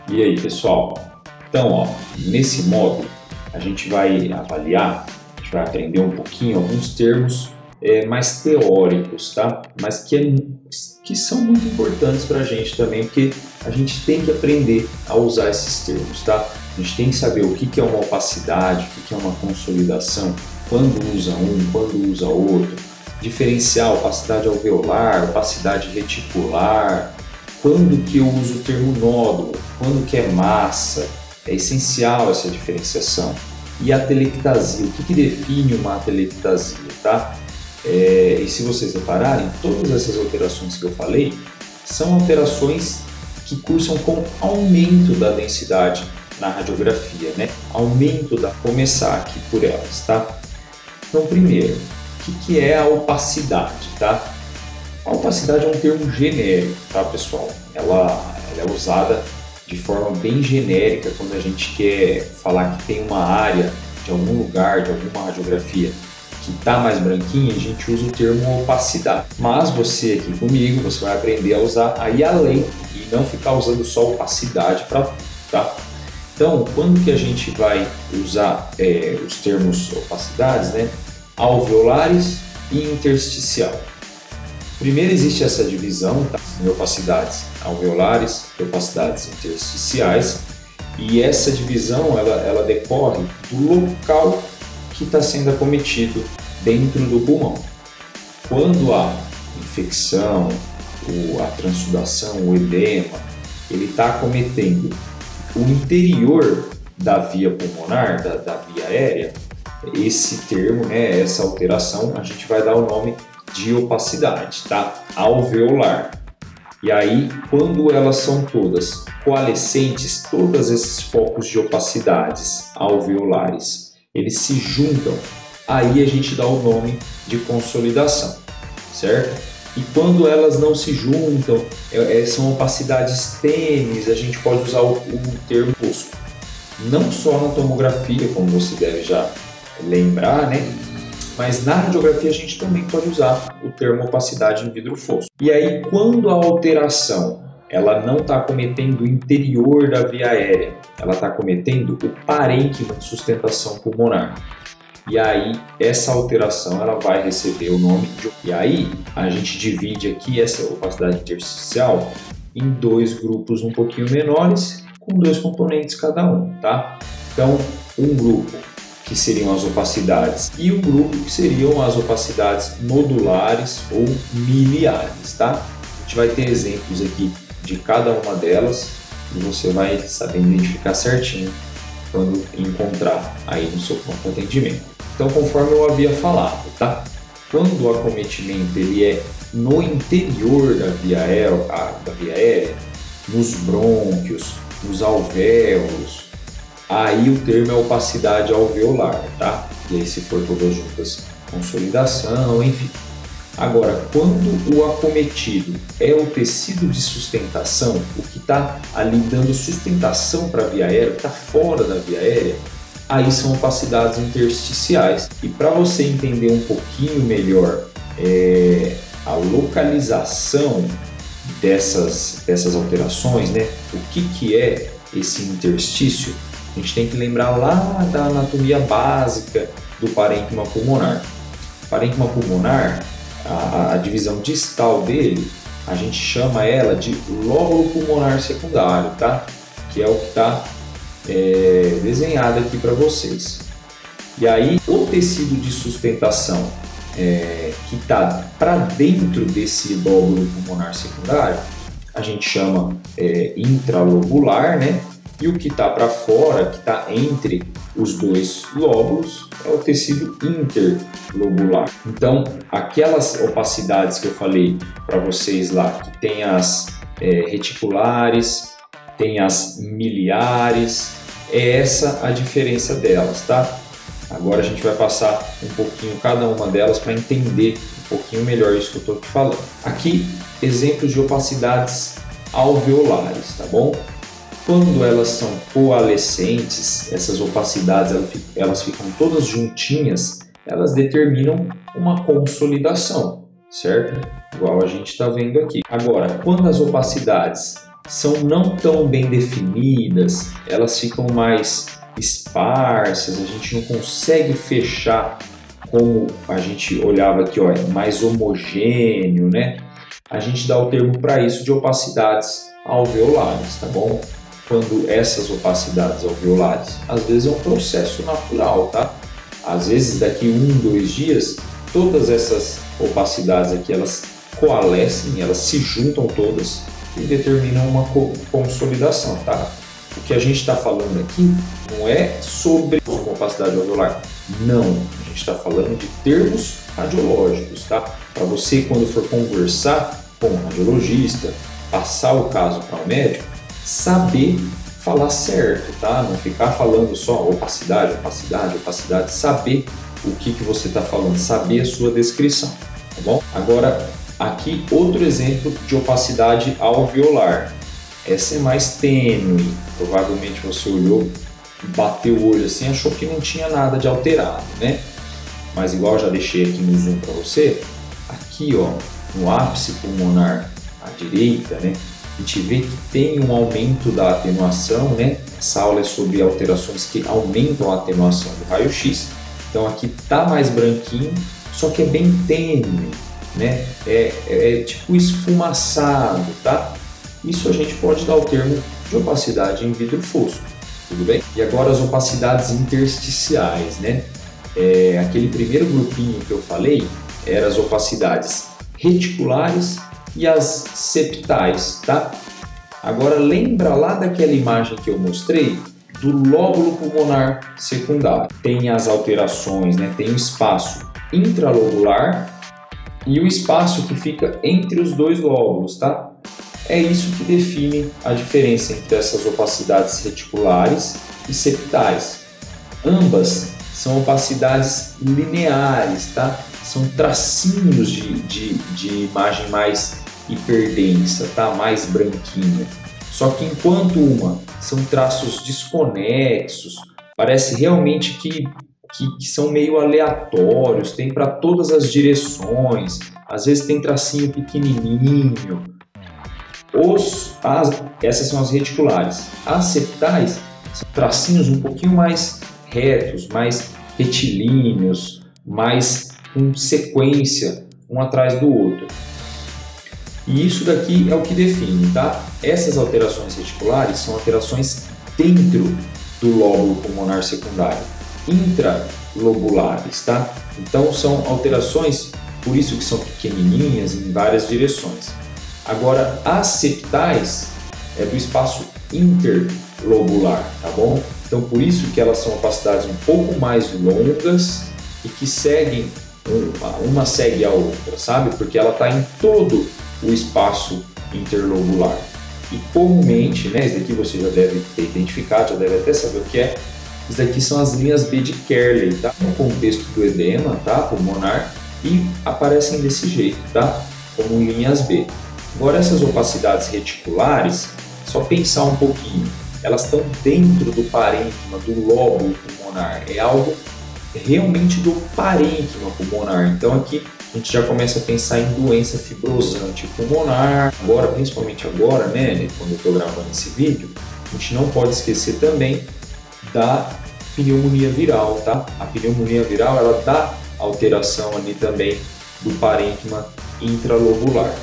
E aí, pessoal? Então, nesse módulo a gente vai avaliar, a gente vai aprender um pouquinho alguns termos mais teóricos, tá? Mas que são muito importantes para a gente também, porque a gente tem que aprender a usar esses termos, tá? A gente tem que saber o que é uma opacidade, o que é uma consolidação, quando usa um, quando usa outro, diferenciar opacidade alveolar, opacidade reticular, quando que eu uso o termo nódulo, quando que é massa, é essencial essa diferenciação. E a atelectasia, o que define uma atelectasia, tá? E se vocês repararem, todas essas alterações que eu falei são alterações que cursam com aumento da densidade na radiografia, né? Começar aqui por elas, tá? Então, primeiro, o que é a opacidade, tá? A opacidade é um termo genérico, tá, pessoal? Ela é usada de forma bem genérica quando a gente quer falar que tem uma área de algum lugar, de alguma radiografia que está mais branquinha, a gente usa o termo opacidade. Mas você aqui comigo, você vai aprender a usar aí além e não ficar usando só opacidade tá? Então, quando que a gente vai usar os termos opacidades, né? Alveolares e intersticial. Primeiro existe essa divisão, tá? Em opacidades alveolares e opacidades intersticiais, e essa divisão ela decorre do local que está sendo acometido dentro do pulmão. Quando a infecção, a transsudação, o edema, ele está acometendo o interior da via pulmonar, da via aérea, esse termo, né, essa alteração, a gente vai dar o nome de opacidade, tá? Alveolar. E aí, quando elas são todas coalescentes, todos esses focos de opacidades alveolares, eles se juntam, aí a gente dá o nome de consolidação, certo? E quando elas não se juntam, são opacidades tênues, a gente pode usar o termo fosco. Não só na tomografia, como você deve já lembrar, né? Mas na radiografia a gente também pode usar o termo opacidade em vidro fosco. E aí, quando a alteração ela não está acometendo o interior da via aérea, ela está acometendo o parênquima de sustentação pulmonar. E aí, essa alteração ela vai receber o nome de... E aí, a gente divide aqui essa opacidade intersticial em dois grupos um pouquinho menores, com dois componentes cada um, tá? Então, um grupo que seriam as opacidades, e o grupo que seriam as opacidades nodulares ou miliares, tá? A gente vai ter exemplos aqui de cada uma delas e você vai saber identificar certinho quando encontrar aí no seu pronto de atendimento. Então, conforme eu havia falado, tá? Quando o acometimento ele é no interior da via aérea, nos brônquios, nos alvéolos, aí o termo é opacidade alveolar, tá? E aí, se for todas juntas, consolidação, enfim. Agora, quando o acometido é o tecido de sustentação, o que está ali dando sustentação para a via aérea, que está fora da via aérea, aí são opacidades intersticiais. E para você entender um pouquinho melhor a localização dessas alterações, né? O que é esse interstício? A gente tem que lembrar lá da anatomia básica do parênquima pulmonar. O parênquima pulmonar, a divisão distal dele, a gente chama ela de lóbulo pulmonar secundário, tá? Que é o que está desenhado aqui para vocês. E aí, o tecido de sustentação que está para dentro desse lóbulo pulmonar secundário, a gente chama intralobular, né? E o que está para fora, que está entre os dois lóbulos, é o tecido interlobular. Então, aquelas opacidades que eu falei para vocês lá, que tem as reticulares, tem as miliares, é essa a diferença delas, tá? Agora a gente vai passar um pouquinho cada uma delas para entender um pouquinho melhor isso que eu estou te falando. Aqui, exemplos de opacidades alveolares, tá bom? Quando elas são coalescentes, essas opacidades elas ficam todas juntinhas, elas determinam uma consolidação, certo? Igual a gente está vendo aqui. Agora, quando as opacidades são não tão bem definidas, elas ficam mais esparsas, a gente não consegue fechar como a gente olhava aqui, ó, mais homogêneo, né? A gente dá o termo para isso de opacidades alveolares, tá bom? Quando essas opacidades alveolares, às vezes é um processo natural, tá? Às vezes daqui 1, 2 dias, todas essas opacidades aqui, elas coalescem, elas se juntam todas e determinam uma consolidação, tá? O que a gente está falando aqui não é sobre uma opacidade alveolar, não. A gente está falando de termos radiológicos, tá? Para você, quando for conversar com o radiologista, passar o caso para o médico, saber falar certo, tá? Não ficar falando só opacidade, opacidade, opacidade, saber o que você está falando, saber a sua descrição, tá bom? Agora, aqui outro exemplo de opacidade alveolar. Essa é mais tênue, provavelmente você olhou, bateu o olho assim, achou que não tinha nada de alterado, né? Mas igual eu já deixei aqui no zoom para você, aqui ó, no ápice pulmonar à direita, né? A gente vê que tem um aumento da atenuação, né? Essa aula é sobre alterações que aumentam a atenuação do raio-x. Então aqui tá mais branquinho, só que é bem tênue, né? É tipo esfumaçado, tá? Isso a gente pode dar o termo de opacidade em vidro fosco, tudo bem? E agora as opacidades intersticiais, né? Aquele primeiro grupinho que eu falei eram as opacidades reticulares e as septais, tá? Agora lembra lá daquela imagem que eu mostrei do lóbulo pulmonar secundário. Tem as alterações, né? Tem o espaço intralobular e o espaço que fica entre os dois lóbulos, tá? É isso que define a diferença entre essas opacidades reticulares e septais. Ambas são opacidades lineares, tá? São tracinhos de imagem mais hiperdensa, tá? Mais branquinha. Só que enquanto uma são traços desconexos, parece realmente que são meio aleatórios, tem para todas as direções, às vezes tem tracinho pequenininho. Essas são as reticulares. As septais são tracinhos um pouquinho mais retos, mais retilíneos, mais com sequência, um atrás do outro. E isso daqui é o que define, tá? Essas alterações reticulares são alterações dentro do lóbulo pulmonar secundário, intralobulares, tá? Então são alterações, por isso que são pequenininhas em várias direções. Agora, as septais é do espaço interlobular, tá bom? Então, por isso que elas são opacidades um pouco mais longas e que seguem, uma segue a outra, sabe? Porque ela está em todo o espaço interlobular. E comumente, né, isso daqui você já deve ter identificado, já deve até saber o que é. Isso daqui são as linhas B de Kerley, tá? No contexto do edema, tá? Pulmonar, e aparecem desse jeito, tá? Como linhas B. Agora, essas opacidades reticulares, só pensar um pouquinho, elas estão dentro do parênquima, do lóbulo pulmonar, é algo realmente do parênquima pulmonar. Então aqui a gente já começa a pensar em doença fibrosante pulmonar. Agora, principalmente agora, né, quando eu estou gravando esse vídeo, a gente não pode esquecer também da pneumonia viral, tá? A pneumonia viral, ela dá alteração ali também do parênquima intralobular.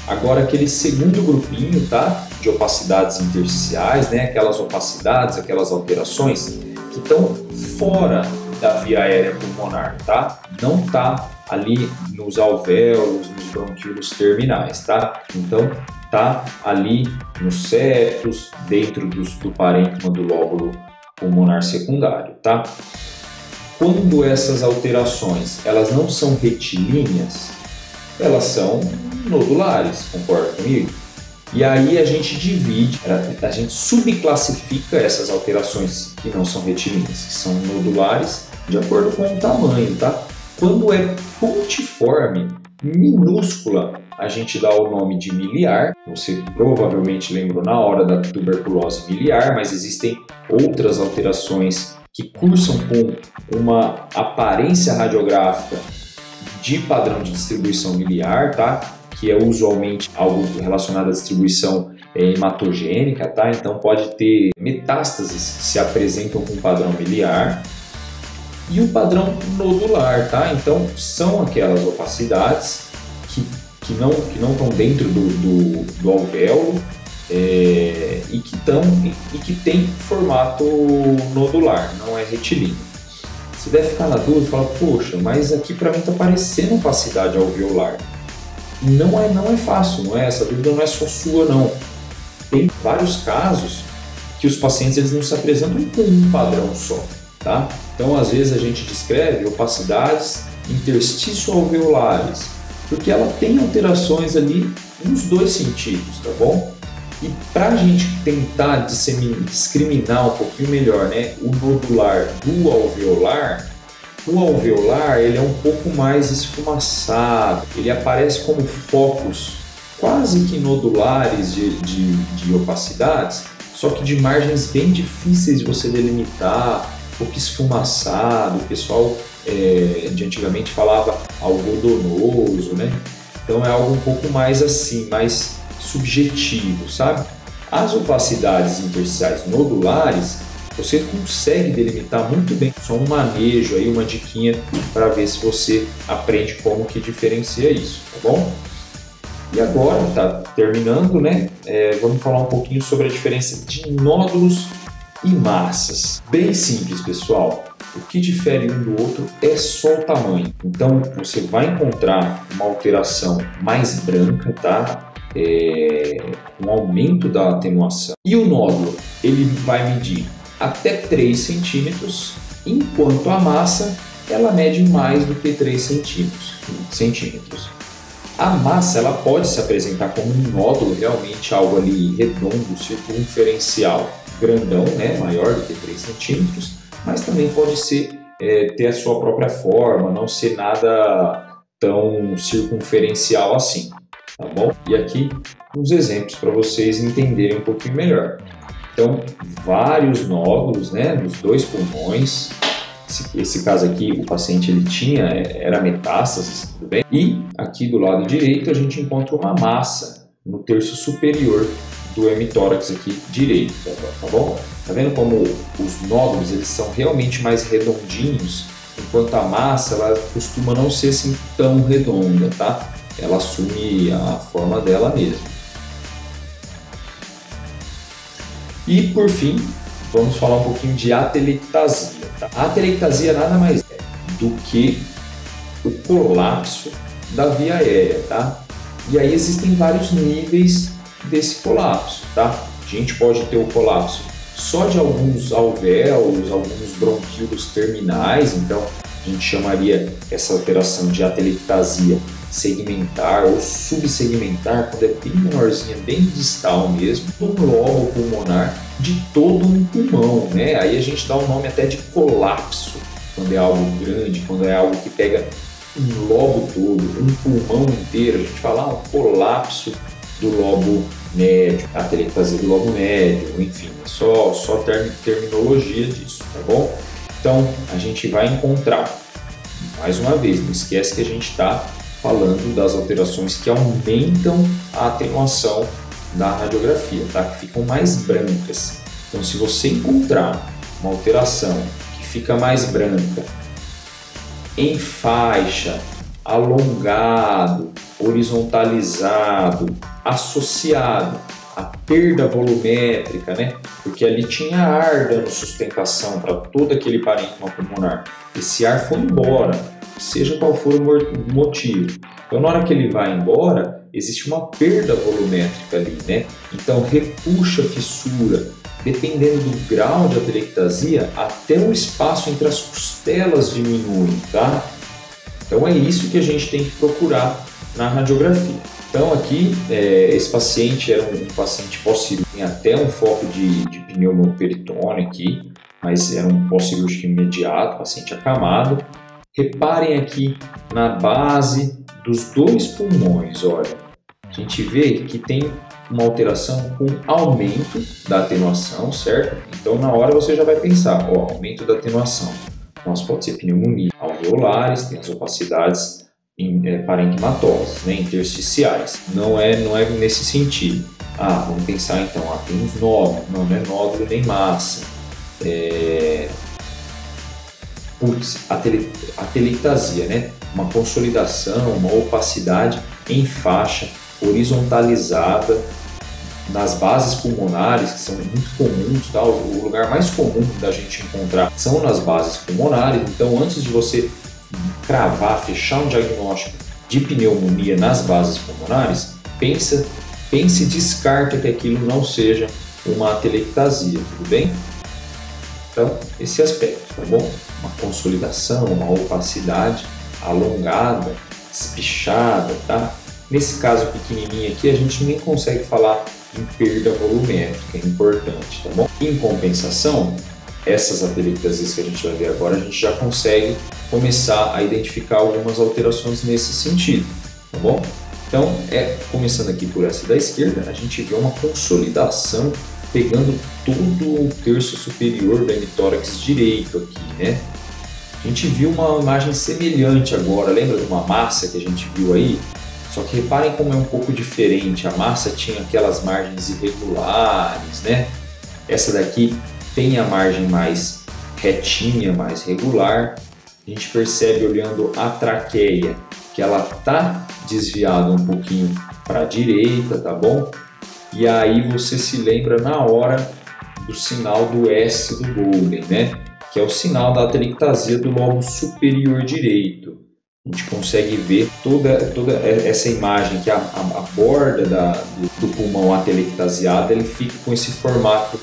Agora aquele segundo grupinho, tá, de opacidades intersticiais, né, aquelas opacidades, aquelas alterações que estão fora da via aérea pulmonar, tá? Não tá ali nos alvéolos, nos bronquíolos terminais, tá? Então tá ali nos septos, dentro do parênquima do lóbulo pulmonar secundário, tá? Quando essas alterações, elas não são retilíneas, elas são nodulares, concorda comigo? E aí a gente divide, a gente subclassifica essas alterações que não são retilíneas, que são nodulares, de acordo com o tamanho, tá? Quando é pontiforme, minúscula, a gente dá o nome de miliar. Você provavelmente lembrou na hora da tuberculose miliar, mas existem outras alterações que cursam com uma aparência radiográfica de padrão de distribuição miliar, tá? Que é usualmente algo relacionado à distribuição hematogênica, tá? Então pode ter metástases que se apresentam com padrão miliar e o padrão nodular, tá? Então são aquelas opacidades que não estão dentro do alvéolo e que tem formato nodular, não é retilíneo. Você deve ficar na dúvida e falar, poxa, mas aqui para mim está parecendo opacidade alveolar. Não é fácil, não é? Essa dúvida não é só sua, não. Tem vários casos que os pacientes eles não se apresentam com um padrão só, tá? Então, às vezes a gente descreve opacidades interstício-alveolares, porque ela tem alterações ali nos dois sentidos, tá bom? E para a gente tentar discriminar um pouquinho melhor, né, o nodular do alveolar, o alveolar ele é um pouco mais esfumaçado, ele aparece como focos quase que nodulares de opacidades, só que de margens bem difíceis de você delimitar, um pouco esfumaçado, o pessoal de antigamente falava algodonoso, né? Então é algo um pouco mais assim, mais subjetivo, sabe? As opacidades intersticiais nodulares você consegue delimitar muito bem, só um manejo aí, uma diquinha para ver se você aprende como que diferencia isso, tá bom? E agora, tá terminando, né? Vamos falar um pouquinho sobre a diferença de nódulos e massas. Bem simples, pessoal. O que difere um do outro é só o tamanho. Então, você vai encontrar uma alteração mais branca, tá? Um aumento da atenuação. E o nódulo, ele vai medir até 3 centímetros, enquanto a massa, ela mede mais do que 3 centímetros. A massa, ela pode se apresentar como um nódulo, realmente algo ali redondo, circunferencial, grandão, né? Maior do que 3 centímetros, mas também pode ser, ter a sua própria forma, não ser nada tão circunferencial assim, tá bom? E aqui uns exemplos para vocês entenderem um pouquinho melhor. Então, vários nódulos, né, nos 2 pulmões. Esse caso aqui, o paciente ele era metástase, tudo bem? E aqui do lado direito a gente encontra uma massa no terço superior do hemitórax aqui direito, tá bom? Tá vendo como os nódulos eles são realmente mais redondinhos, enquanto a massa ela costuma não ser assim tão redonda, tá? Ela assume a forma dela mesma. E por fim, vamos falar um pouquinho de atelectasia. Tá? A atelectasia nada mais é do que o colapso da via aérea, tá? E aí existem vários níveis desse colapso, tá? A gente pode ter o colapso só de alguns alvéolos, alguns bronquíolos terminais, então a gente chamaria essa alteração de atelectasia segmentar ou subsegmentar, quando é bem menorzinha, bem distal mesmo, um lobo pulmonar de todo um pulmão, né? Aí a gente dá o nome até de colapso, quando é algo grande, quando é algo que pega um lobo todo, um pulmão inteiro, a gente fala um colapso do lobo médio, a atelectasia do lobo médio, enfim, é só terminologia disso, tá bom? Então a gente vai encontrar, mais uma vez, não esquece que a gente está falando das alterações que aumentam a atenuação da radiografia, tá? Que ficam mais brancas. Então, se você encontrar uma alteração que fica mais branca, em faixa, alongado, horizontalizado, associado à perda volumétrica, né? Porque ali tinha ar dando sustentação para todo aquele parênquima pulmonar. Esse ar foi embora, seja qual for o motivo. Então, na hora que ele vai embora, existe uma perda volumétrica ali, né? Então, repuxa a fissura, dependendo do grau de atelectasia, até o espaço entre as costelas diminui, tá? Então, é isso que a gente tem que procurar na radiografia. Então, aqui, esse paciente era um paciente pós-cirúrgico, tem até um foco de pneumoperitônio aqui, mas era um pós-cirúrgico imediato, paciente acamado. Reparem aqui na base dos 2 pulmões, olha, a gente vê que tem uma alteração com aumento da atenuação, certo? Então na hora você já vai pensar, ó, aumento da atenuação. Mas pode ser pneumonia alveolares, tem as opacidades parenquimatosas, né, intersticiais. Não é nesse sentido. Vamos pensar então, tem uns nódulos, não é nódulo nem massa. A telectasia, né, uma consolidação, uma opacidade em faixa horizontalizada nas bases pulmonares, que são muito comuns, tá? O lugar mais comum da gente encontrar são nas bases pulmonares. Então, antes de você cravar, fechar um diagnóstico de pneumonia nas bases pulmonares, pense e descarta que aquilo não seja uma atelectasia, tudo bem? Então, esse aspecto, tá bom? Uma consolidação, uma opacidade alongada, espichada, tá? Nesse caso pequenininho aqui, a gente nem consegue falar em perda volumétrica, é importante, tá bom? Em compensação, essas atelectasias que a gente vai ver agora, a gente já consegue começar a identificar algumas alterações nesse sentido, tá bom? Então, começando aqui por essa da esquerda, a gente vê uma consolidação pegando todo o terço superior do hemitórax direito aqui, né? A gente viu uma imagem semelhante agora, lembra de uma massa que a gente viu aí? Só que reparem como é um pouco diferente, a massa tinha aquelas margens irregulares, né? Essa daqui tem a margem mais retinha, mais regular. A gente percebe olhando a traqueia que ela tá desviada um pouquinho para a direita, tá bom? E aí você se lembra na hora do sinal do S do Golden, né? Que é o sinal da atelectasia do lobo superior direito. A gente consegue ver toda essa imagem que a borda do pulmão atelectasiado ele fica com esse formato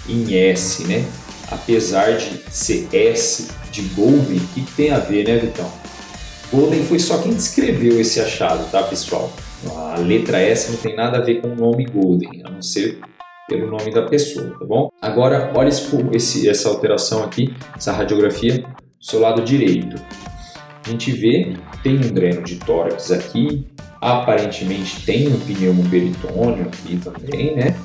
em S, né? Apesar de ser S de Golden, o que tem a ver, né, Vitão? Golden foi só quem descreveu esse achado, tá, pessoal? A letra S não tem nada a ver com o nome Golden, a não ser pelo nome da pessoa, tá bom? Agora, olha essa alteração aqui, essa radiografia do seu lado direito. A gente vê, tem um dreno de tórax aqui, aparentemente tem um pneumoperitônio aqui também, né?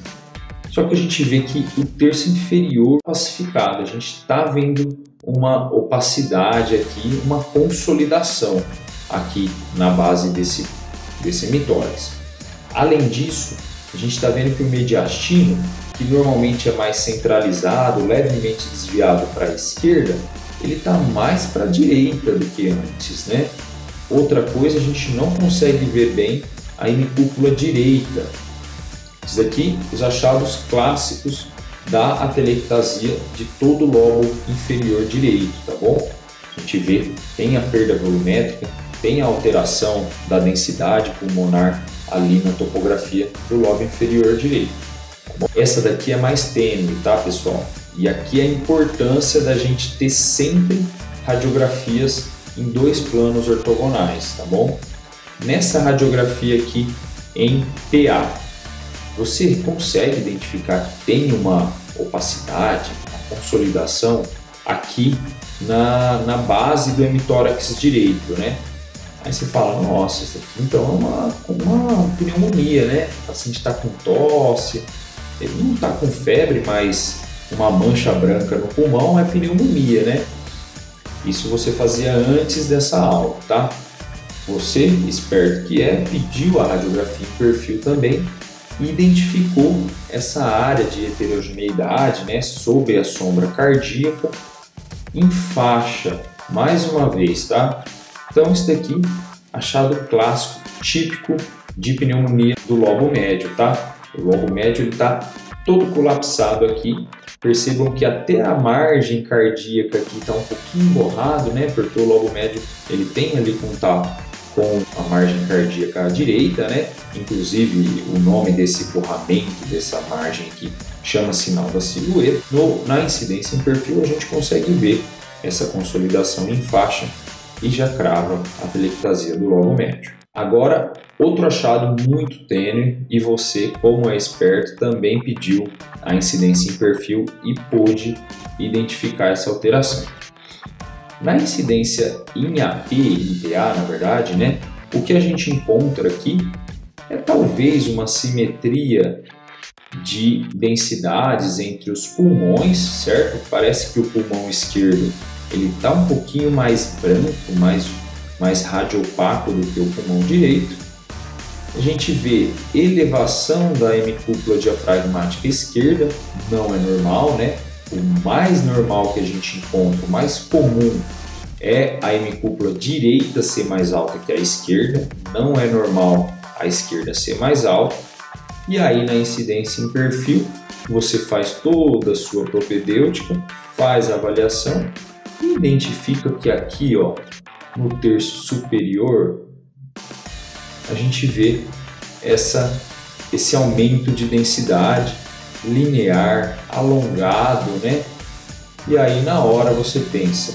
Só que a gente vê que o terço inferior pacificado, a gente está vendo uma opacidade aqui, uma consolidação aqui na base desse hemitórax. Além disso, a gente está vendo que o mediastino, que normalmente é mais centralizado, levemente desviado para a esquerda, ele está mais para a direita do que antes, né? Outra coisa, a gente não consegue ver bem a hemicúpula direita. Isso aqui, os achados clássicos da atelectasia de todo o lobo inferior direito, tá bom? A gente vê, tem a perda volumétrica, tem a alteração da densidade pulmonar ali na topografia do lobo inferior direito. Tá bom? Essa daqui é mais tênue, tá, pessoal? E aqui a importância da gente ter sempre radiografias em 2 planos ortogonais, tá bom? Nessa radiografia aqui em PA, você consegue identificar que tem uma opacidade, uma consolidação aqui na base do hemitórax direito, né? Aí você fala, nossa, isso aqui então é uma pneumonia, né? O paciente está com tosse, ele não está com febre, mas uma mancha branca no pulmão é pneumonia, né? Isso você fazia antes dessa aula, tá? Você, esperto que é, pediu a radiografia em perfil também e identificou essa área de heterogeneidade, né, sob a sombra cardíaca em faixa, mais uma vez, tá? Então, isso daqui, achado clássico, típico de pneumonia do lobo médio, tá? O lobo médio está todo colapsado aqui. Percebam que até a margem cardíaca aqui está um pouquinho borrado, né? Porque o lobo médio ele tem ali contato com a margem cardíaca à direita, né? Inclusive o nome desse borramento dessa margem aqui chama sinal da silhueta. Na incidência em perfil a gente consegue ver essa consolidação em faixa e já crava a atelectasia do lobo médio. Agora, outro achado muito tênue, e você, como é esperto, também pediu a incidência em perfil e pôde identificar essa alteração. Na incidência em AP e PA, na verdade, né, o que a gente encontra aqui é talvez uma simetria de densidades entre os pulmões, certo? Parece que o pulmão esquerdo ele está um pouquinho mais branco, mais mais radiopaco do que o pulmão direito. A gente vê elevação da hemicúpula diafragmática esquerda, não é normal, né? O mais normal que a gente encontra, o mais comum, é a hemicúpula direita ser mais alta que a esquerda, não é normal a esquerda ser mais alta. E aí na incidência em perfil, você faz toda a sua propedêutica, faz a avaliação e identifica que aqui, ó, no terço superior, a gente vê esse aumento de densidade linear, alongado, né? E aí na hora você pensa,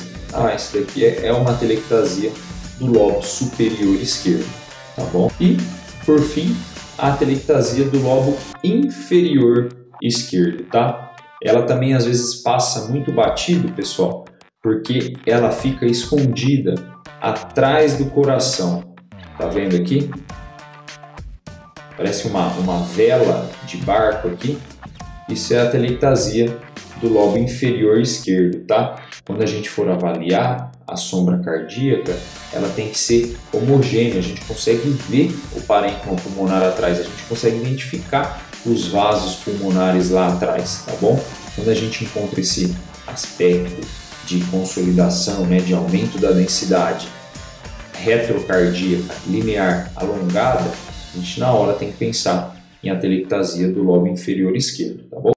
isso daqui é uma atelectasia do lobo superior esquerdo, tá bom? E, por fim, a atelectasia do lobo inferior esquerdo, tá? Ela também às vezes passa muito batido, pessoal, porque ela fica escondida atrás do coração. Tá vendo aqui? Parece uma vela de barco aqui. Isso é a atelectasia do lobo inferior esquerdo, tá? Quando a gente for avaliar a sombra cardíaca, ela tem que ser homogênea. A gente consegue ver o parênquima pulmonar atrás, a gente consegue identificar os vasos pulmonares lá atrás, tá bom? Quando a gente encontra esse aspecto de consolidação, né, de aumento da densidade retrocardíaca, linear, alongada, a gente na hora tem que pensar em atelectasia do lobo inferior esquerdo, tá bom?